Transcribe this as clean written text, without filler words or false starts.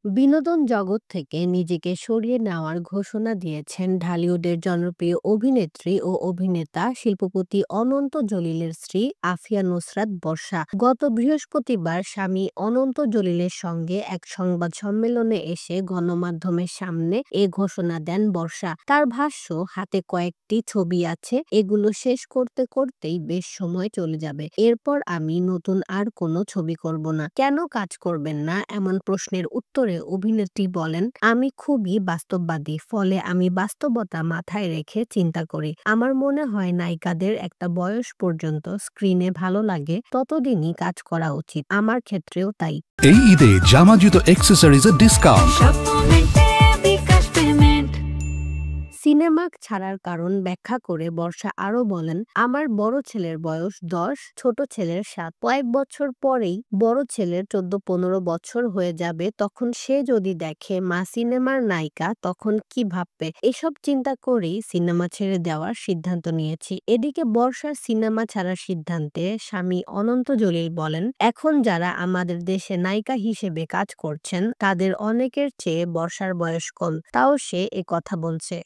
বিনোদন জগৎ থেকে নিজেকে সরিয়ে নেওয়ার ঘোষণা দিয়েছেন ঢালিউডের জনপ্রিয় অভিনেত্রী ও অভিনেতা শিল্পপতি অনন্ত জলিলের স্ত্রী আফিয়া নুসরাত বর্ষা। গত বৃহস্পতিবার স্বামী অনন্ত জলিলের সঙ্গে এক সংবাদ সম্মেলনে এসে গণমাধ্যমের সামনে এ ঘোষণা দেন বর্ষা। তার ভাষ্য, হাতে কয়েকটি ছবি আছে, এগুলো শেষ করতে করতেই বেশ সময় চলে যাবে। এরপর আমি নতুন আর কোনো ছবি করব না। কেন কাজ করবেন না, এমন প্রশ্নের উত্তরে অভিনেত্রী বলেন, আমি খুবই বাস্তববাদী, ফলে আমি বাস্তবতা মাথায় রেখে চিন্তা করি। আমার মনে হয় নায়িকাদের একটা বয়স পর্যন্ত স্ক্রিনে ভালো লাগে ততদিনই কাজ করা উচিত। আমার ক্ষেত্রেও তাই। এই ঈদে জামা জুতো অ্যাক্সেসরিজের ডিসকাউন্ট। সিনেমা ছাড়ার কারণ ব্যাখ্যা করে বর্ষা আরো বলেন, আমার বড় ছেলের বয়স 10, ছোট ছেলের 7। কয়েক বছর পরেই বড় ছেলের 14-15 বছর হয়ে যাবে। তখন সে যদি দেখে মা সিনেমার নায়িকা, তখন কি ভাববে? এসব চিন্তা করেই সিনেমা ছেড়ে দেওয়ার সিদ্ধান্ত নিয়েছি। এদিকে বর্ষার সিনেমা ছাড়ার সিদ্ধান্তে স্বামী অনন্ত জলিল বলেন, এখন যারা আমাদের দেশে নায়িকা হিসেবে কাজ করছেন তাদের অনেকের চেয়ে বর্ষার বয়স কম, তাও সে এ কথা বলছে।